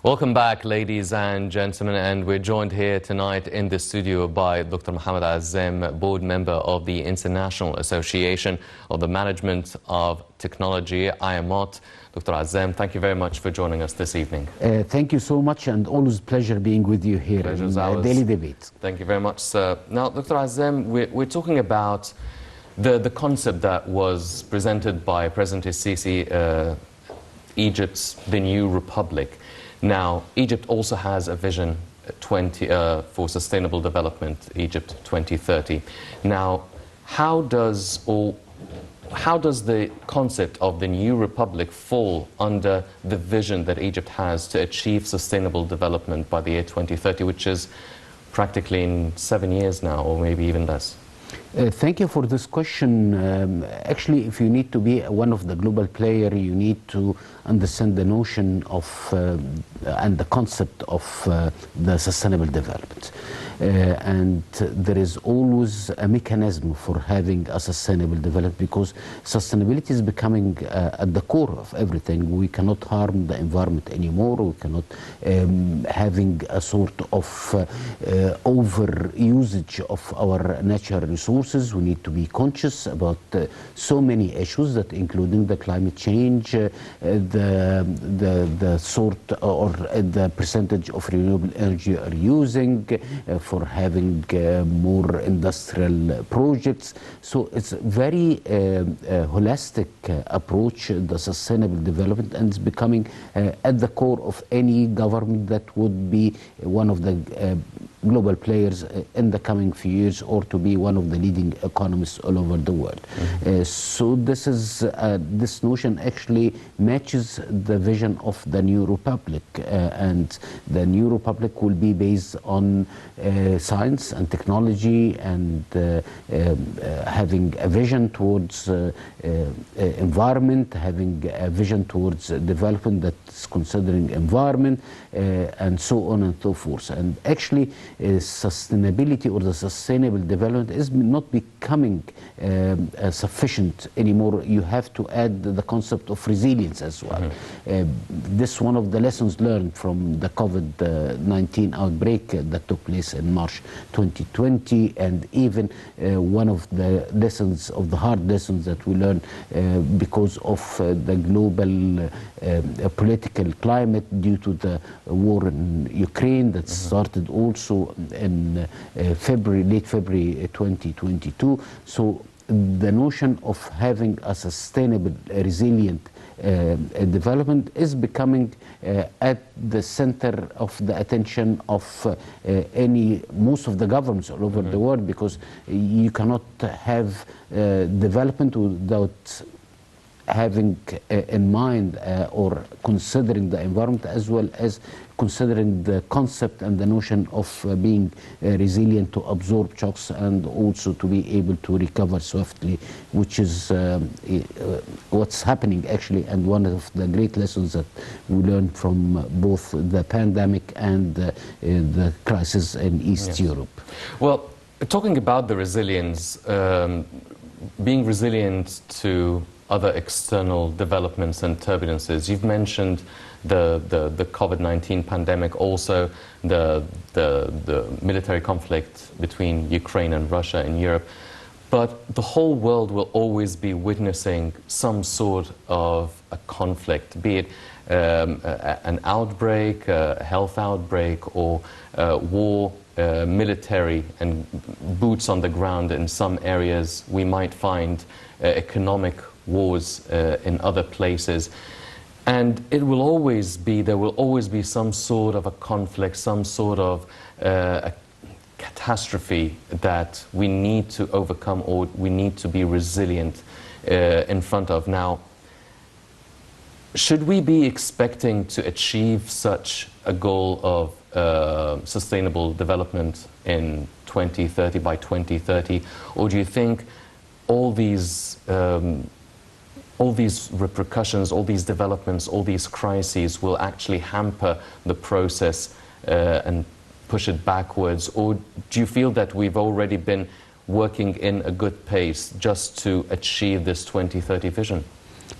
Welcome back, ladies and gentlemen, and we're joined here tonight in the studio by Dr. Mohamed Azzam, board member of the International Association of the Management of Technology, IMOT. Dr. Azzam, thank you very much for joining us this evening. Thank you so much, and always pleasure being with you here in Daily Debate. Thank you very much, sir. Now, Dr. Azzam, we're talking about the concept that was presented by President Sisi, Egypt's the new republic. Now, Egypt also has a vision for sustainable development, Egypt 2030. Now, how does the concept of the new republic fall under the vision that Egypt has to achieve sustainable development by the year 2030, which is practically in 7 years now, or maybe even less? Thank you for this question. Actually, if you need to be one of the global players, you need to understand the notion of and the concept of the sustainable development. And there is always a mechanism for having a sustainable development, because sustainability is becoming at the core of everything. We cannot harm the environment anymore. We cannot having a sort of over usage of our natural resources. We need to be conscious about so many issues, that including the climate change, the sort or the percentage of renewable energy are using, for having more industrial projects. So it's a very holistic approach, the sustainable development, and it's becoming at the core of any government that would be one of the global players in the coming few years, or to be one of the leading economists all over the world. So this notion actually matches the vision of the new republic, and the new republic will be based on science and technology, and having a vision towards environment, having a vision towards development that's considering environment, and so on and so forth. And actually, sustainability or the sustainable development is not becoming sufficient anymore. You have to add the concept of resilience as well. This is one of the lessons learned from the COVID-19 outbreak that took place in March 2020, and even one of the lessons, of the hard lessons that we learned because of the global political climate due to the war in Ukraine that started also in late February 2022. So the notion of having a sustainable, resilient development is becoming at the center of the attention of most of the governments all over the world, because you cannot have development without having in mind or considering the environment, as well as considering the concept and the notion of being resilient to absorb shocks, and also to be able to recover swiftly, which is what's happening actually, and one of the great lessons that we learned from both the pandemic and the crisis in East Europe. Well, talking about the resilience, being resilient to other external developments and turbulences, you've mentioned the COVID-19 pandemic, also the military conflict between Ukraine and Russia in Europe. But the whole world will always be witnessing some sort of a conflict, be it an outbreak, a health outbreak, or war, military, and boots on the ground in some areas. We might find economic wars in other places. And there will always be some sort of a conflict, some sort of a catastrophe that we need to overcome, or we need to be resilient in front of. Now, should we be expecting to achieve such a goal of sustainable development in 2030, by 2030, or do you think all these repercussions, all these developments, all these crises will actually hamper the process and push it backwards? Or do you feel that we've already been working in a good pace just to achieve this 2030 vision?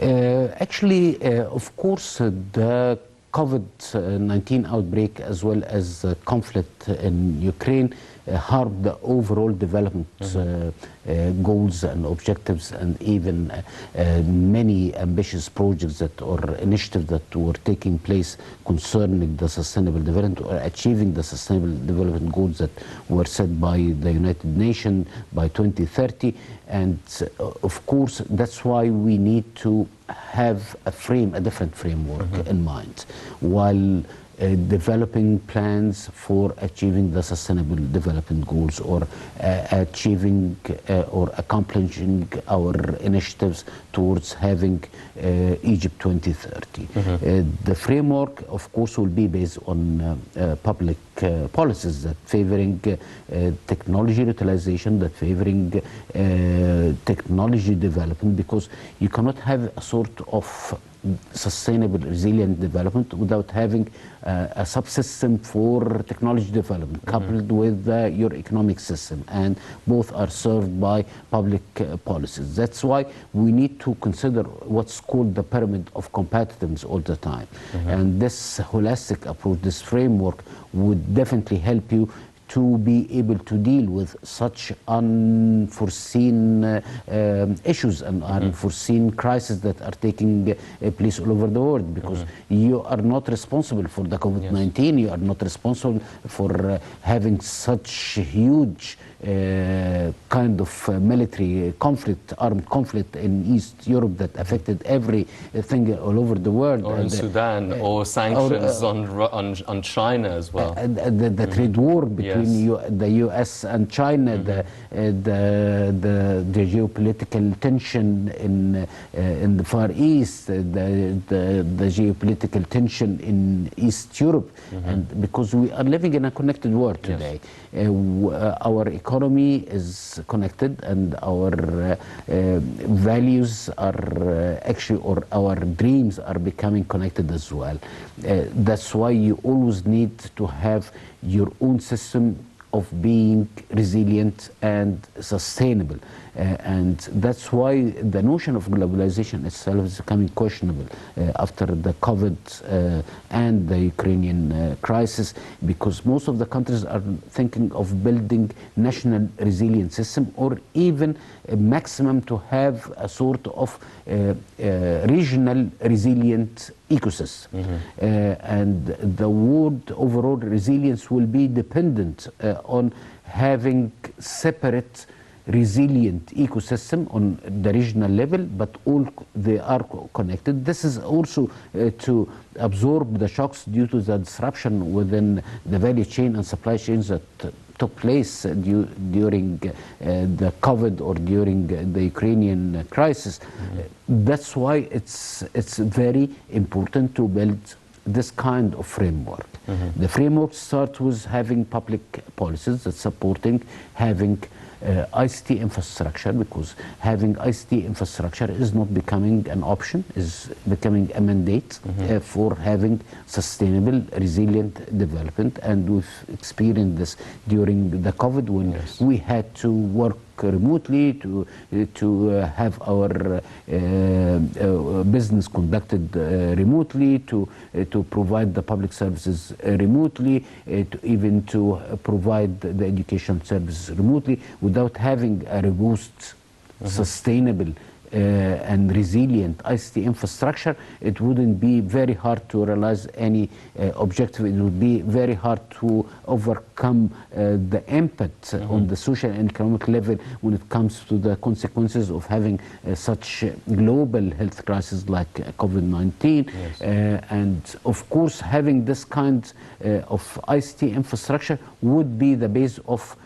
Actually, of course, the COVID-19 outbreak as well as conflict in Ukraine harmed the overall development goals and objectives, and even many ambitious projects that or initiatives that were taking place concerning the sustainable development or achieving the sustainable development goals that were set by the United Nations by 2030. And of course, that's why we need to have a different framework in mind, while developing plans for achieving the sustainable development goals, or achieving or accomplishing our initiatives towards having Egypt 2030. The framework, of course, will be based on public policies that favoring technology utilization, that favoring technology development, because you cannot have a sort of sustainable, resilient development without having a subsystem for technology development coupled with your economic system, and both are served by public policies. That's why we need to consider what's called the pyramid of competitiveness all the time. And this holistic approach, this framework, would definitely help you to be able to deal with such unforeseen issues and unforeseen crises that are taking place all over the world, because you are not responsible for the COVID-19, you are not responsible for having such huge kind of military conflict, armed conflict in East Europe that affected everything all over the world. Or in Sudan, or sanctions on China as well. The trade war between the U.S. and China, the geopolitical tension in the Far East, the geopolitical tension in East Europe, and because we are living in a connected world today, our economy is connected, and our values are actually, or our dreams are becoming connected as well. That's why you always need to have your own system of being resilient and sustainable. And that's why the notion of globalization itself is becoming questionable after the COVID and the Ukrainian crisis, because most of the countries are thinking of building national resilient system, or even a maximum to have a sort of regional resilient ecosystem. And the word overall resilience will be dependent on having separate resilient ecosystem on the regional level, but all they are connected. This is also to absorb the shocks due to the disruption within the value chain and supply chains that took place during the COVID or during the Ukrainian crisis. That's why it's very important to build this kind of framework. The framework starts with having public policies that supporting having ICT infrastructure, because having ICT infrastructure is not becoming an option, is becoming a mandate for having sustainable, resilient development. And we've experienced this during the COVID, when we had to work remotely to have our business conducted remotely, to provide the public services remotely, even to provide the education services remotely, without having a robust, sustainable and resilient ICT infrastructure. It wouldn't be very hard to realize any objective. It would be very hard to overcome the impact on the social and economic level when it comes to the consequences of having such global health crisis like COVID-19. And of course, having this kind of ICT infrastructure would be the base of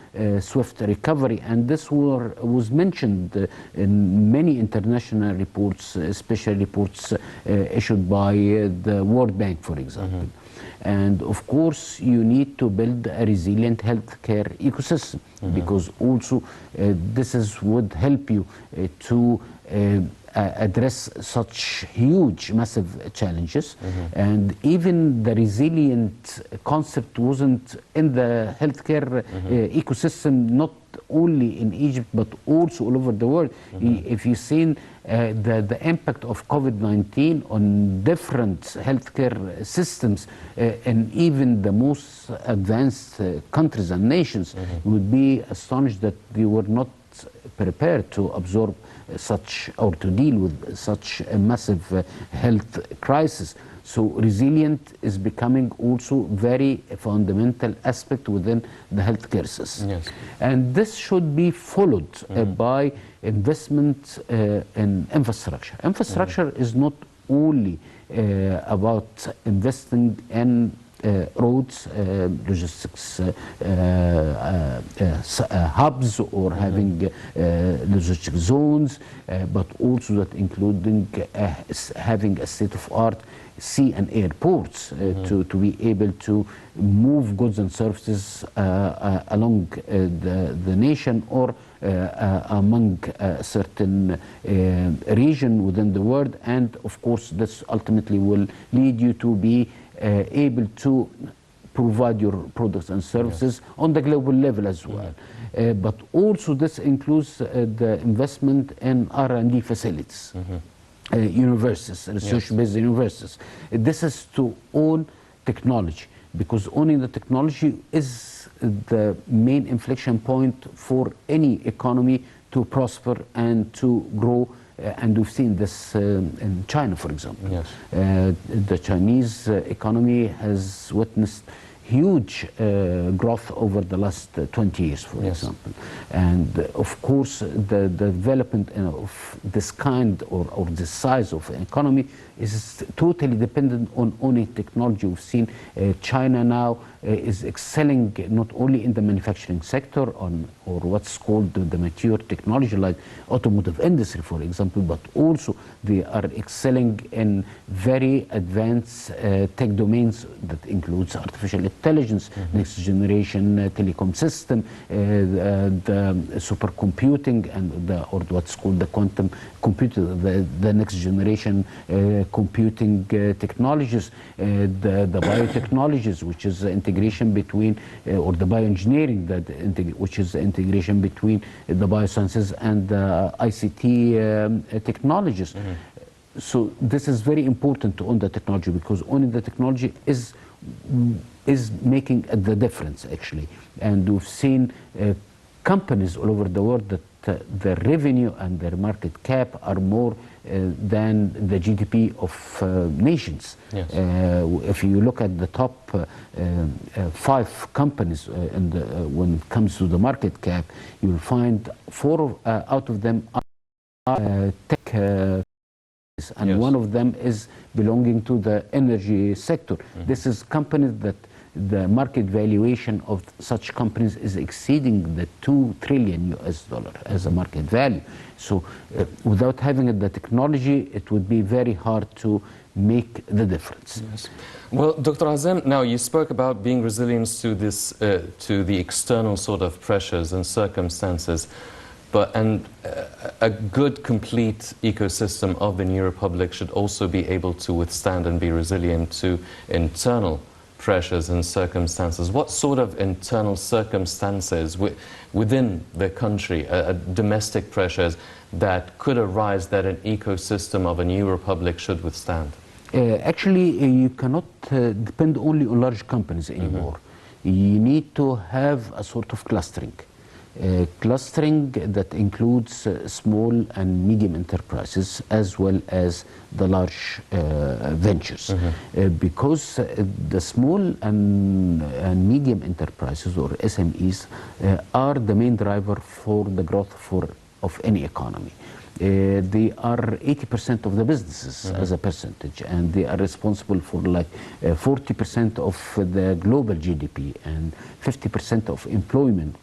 swift recovery, and this was mentioned in many international reports, especially reports issued by the World Bank, for example. And of course, you need to build a resilient healthcare ecosystem, because also this would help you to address such huge, massive challenges. And even the resilient concept wasn't in the healthcare ecosystem, not only in Egypt, but also all over the world. If you've seen the impact of COVID-19 on different healthcare systems, and even the most advanced countries and nations would be astonished that they were not prepared to absorb such or to deal with such a massive health crisis. So resilient is becoming also very fundamental aspect within the healthcare system. Yes. And this should be followed by investment in infrastructure. Infrastructure is not only about investing in roads, logistics hubs, or having logistic zones, but also that including having a state-of-art sea and airports to be able to move goods and services along the nation or among a certain region within the world. And of course this ultimately will lead you to be able to provide your products and services on the global level as well. But also this includes the investment in R&D facilities. Universities, research-based universities. This is to own technology, because owning the technology is the main inflection point for any economy to prosper and to grow. And we've seen this in China, for example. Yes. The Chinese economy has witnessed huge growth over the last 20 years, for example. And of course, the development of this kind or this size of an economy is totally dependent on owning technology. We've seen China now is excelling not only in the manufacturing sector or what's called the mature technology like automotive industry, for example, but also they are excelling in very advanced tech domains that includes artificial intelligence, next generation telecom system, the supercomputing, and or what's called the quantum computer, the next generation computing technologies, the biotechnologies, which is the integration between, or the bioengineering, which is the integration between the biosciences and the ICT technologies. So this is very important to own the technology, because owning the technology is making the difference, actually. And we've seen companies all over the world that their revenue and their market cap are more than the GDP of nations. Yes. If you look at the top 5 companies when it comes to the market cap, you'll find 4 out of them are tech, and one of them is belonging to the energy sector. This is companies that the market valuation of such companies is exceeding the $2 trillion as a market value. So without having the technology, it would be very hard to make the difference. Yes. Well, Dr. Azzam, now you spoke about being resilient to this, to the external sort of pressures and circumstances, and a good, complete ecosystem of the New Republic should also be able to withstand and be resilient to internal pressures and circumstances. What sort of internal circumstances within the country, domestic pressures, that could arise that an ecosystem of a new republic should withstand? Actually, you cannot depend only on large companies anymore. You need to have a sort of clustering. Clustering that includes small and medium enterprises as well as the large ventures, because the small and medium enterprises, or SMEs, are the main driver for the growth of any economy. They are 80% of the businesses as a percentage, and they are responsible for like 40% of the global GDP and 50% of employment.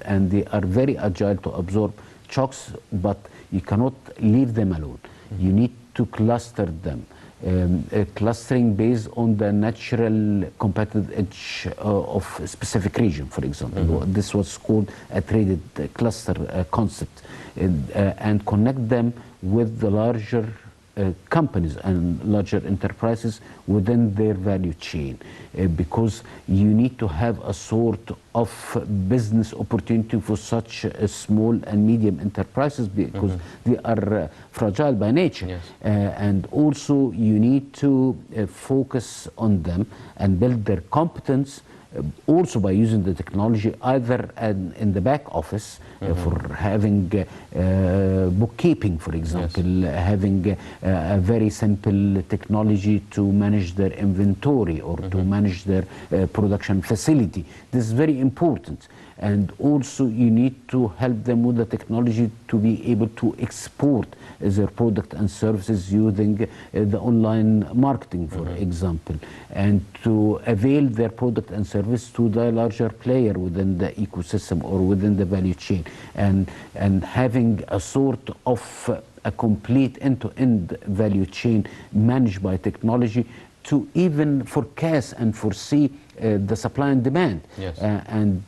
And they are very agile to absorb shocks, but you cannot leave them alone. You need to cluster them. Clustering based on the natural competitive edge of a specific region, for example. This was called a traded cluster concept, and connect them with the larger companies and larger enterprises within their value chain, because you need to have a sort of business opportunity for such small and medium enterprises, because they are fragile by nature. Yes. And also you need to focus on them and build their competence, also by using the technology either in the back office for having bookkeeping, for example, having a very simple technology to manage their inventory or to manage their production facility. This is very important. And also you need to help them with the technology to be able to export their product and services using the online marketing, for example, and to avail their product and service to the larger player within the ecosystem or within the value chain, and having a sort of a complete end-to-end value chain managed by technology to even forecast and foresee the supply and demand, yes. and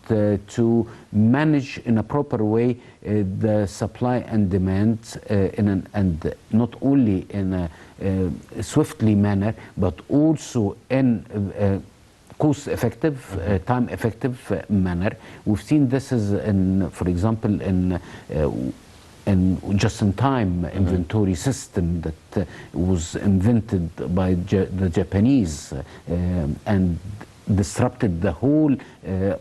to manage in a proper way the supply and demand and not only in a swiftly manner, but also in cost-effective, time-effective manner. We've seen this as, for example, in just-in-time inventory system that was invented by the Japanese and disrupted the whole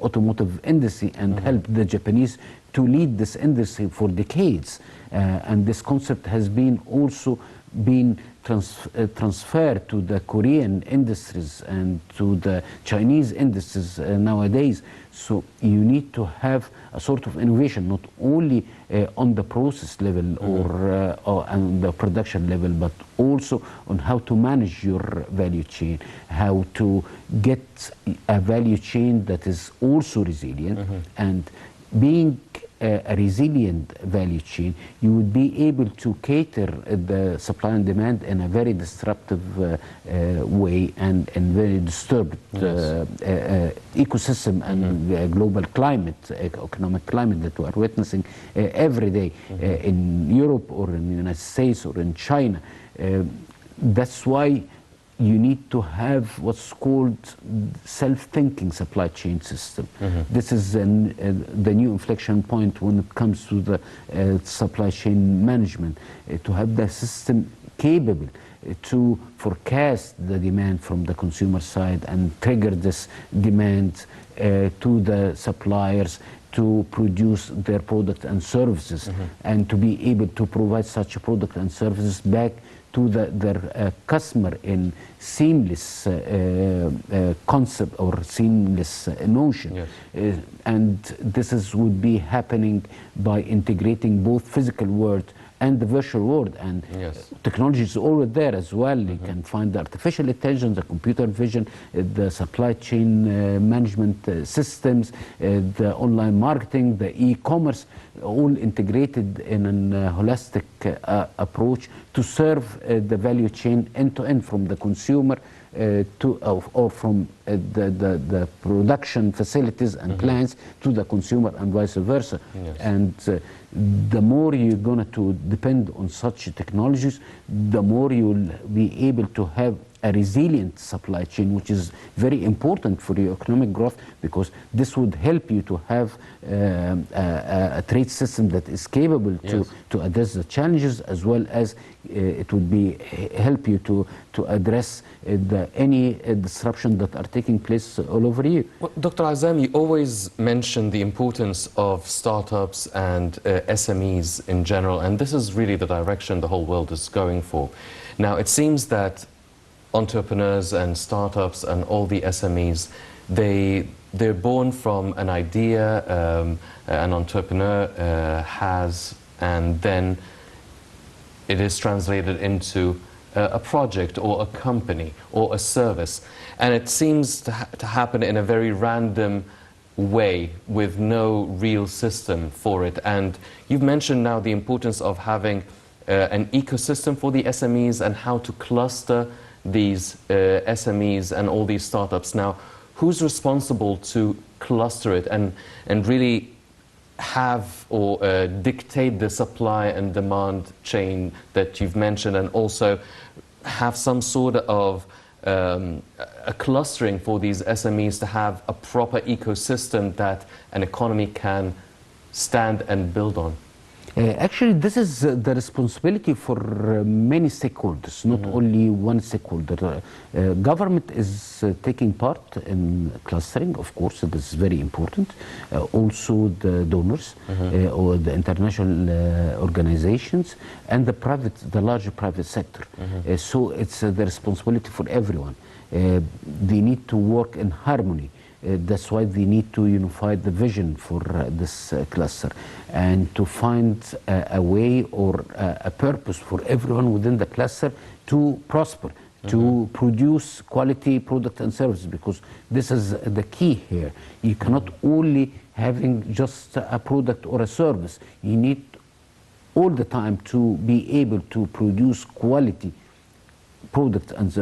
automotive industry and helped the Japanese to lead this industry for decades. And this concept has been also been transferred to the Korean industries and to the Chinese industries nowadays. So you need to have a sort of innovation, not only on the process level or on the production level, but also on how to manage your value chain, how to get a value chain that is also resilient. And being a resilient value chain, you would be able to cater the supply and demand in a very disruptive way and very disturbed ecosystem and global climate, economic climate that we are witnessing every day in Europe or in the United States or in China. That's why you need to have what's called self-thinking supply chain system. This is the new inflection point when it comes to the supply chain management, to have the system capable to forecast the demand from the consumer side and trigger this demand to the suppliers to produce their product and services, and to be able to provide such a product and services back to their customer in seamless concept or seamless notion. Yes. And this would be happening by integrating both physical world and the virtual world, and yes. technology is already there as well. You can find the artificial intelligence, the computer vision, the supply chain management systems, the online marketing, the e-commerce, all integrated in a holistic approach to serve the value chain end-to-end, from the consumer or from the production facilities and plants to the consumer and vice versa. Yes. And the more you're going to depend on such technologies, the more you'll be able to have a resilient supply chain, which is very important for your economic growth, because this would help you to have a trade system that is capable to address the challenges, as well as it would be help you to address any disruption that are taking place all over you. Well, Dr. Azzam, you always mention the importance of startups and SMEs in general, and this is really the direction the whole world is going for. Now, it seems that entrepreneurs and startups and all the SMEs, they're born from an idea an entrepreneur has, and then it is translated into a project or a company or a service, and it seems to happen in a very random way with no real system for it. And you've mentioned now the importance of having an ecosystem for the SMEs and how to cluster these SMEs and all these startups. Now, who's responsible to cluster it and really have or dictate the supply and demand chain that you've mentioned, and also have some sort of a clustering for these SMEs to have a proper ecosystem that an economy can stand and build on? Actually, this is the responsibility for many stakeholders, not only one stakeholder. Government is taking part in clustering, of course, it is very important. Also the donors or the international organizations and the larger private sector. So it's the responsibility for everyone. They need to work in harmony. That's why they need to unify the vision for this cluster and to find a way or a purpose for everyone within the cluster to prosper, to produce quality product and services, because this is the key here. You cannot only having just a product or a service. You need all the time to be able to produce quality products and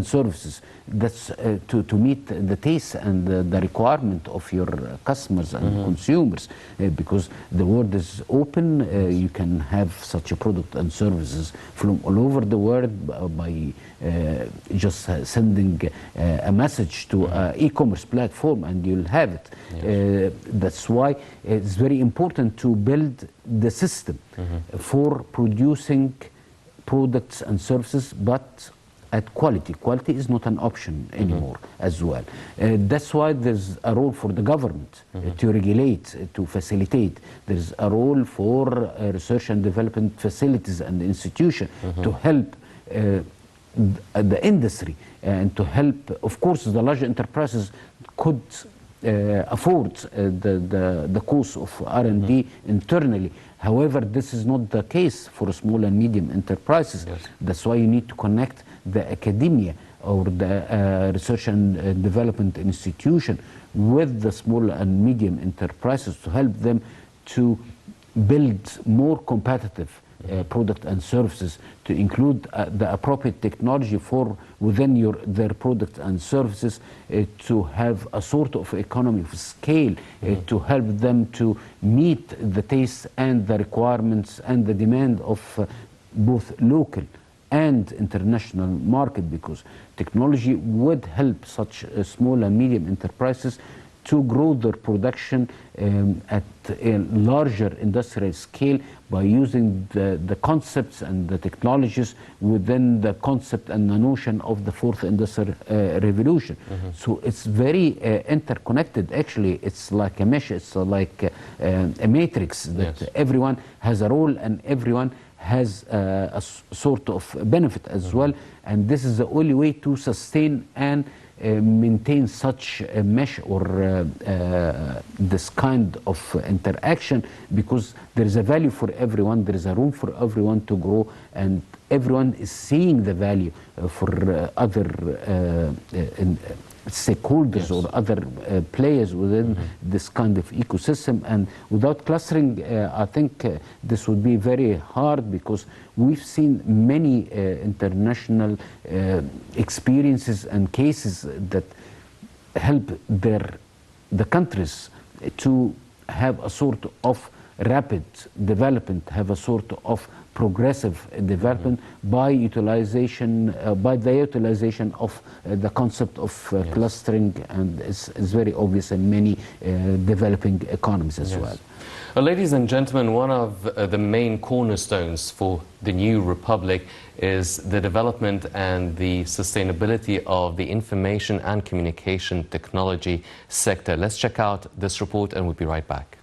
services that's to meet the taste and the requirement of your customers and consumers, because the world is open. You can have such a product and services from all over the world by just sending a message to an e-commerce platform and you'll have it. Yes. That's why it's very important to build the system for producing products and services, but at quality. Quality is not an option anymore as well. That's why there's a role for the government to regulate, to facilitate. There's a role for research and development facilities and institutions to help the industry and to help, of course, the large enterprises could afford the cost of R&D internally. However, this is not the case for small and medium enterprises. Yes. That's why you need to connect the academia or the research and development institution with the small and medium enterprises to help them to build more competitive product and services, to include the appropriate technology for within their product and services, to have a sort of economy of scale, to help them to meet the tastes and the requirements and the demand of both local and international market, because technology would help such small and medium enterprises to grow their production at a larger industrial scale by using the concepts and the technologies within the concept and the notion of the fourth industrial revolution. So it's very interconnected. Actually, it's like a mesh, it's like a matrix that everyone has a role and everyone has a sort of benefit as well. And this is the only way to sustain and maintain such a mesh or this kind of interaction, because there is a value for everyone, there is a room for everyone to grow, and everyone is seeing the value for other stakeholders or other players within this kind of ecosystem. And without clustering, I think this would be very hard, because we've seen many international experiences and cases that help the countries to have a sort of rapid development, have a sort of progressive development by utilization, by the utilization of the concept of clustering, and it's very obvious in many developing economies as well. Well, ladies and gentlemen, one of the main cornerstones for the new republic is the development and the sustainability of the information and communication technology sector. Let's check out this report and we'll be right back.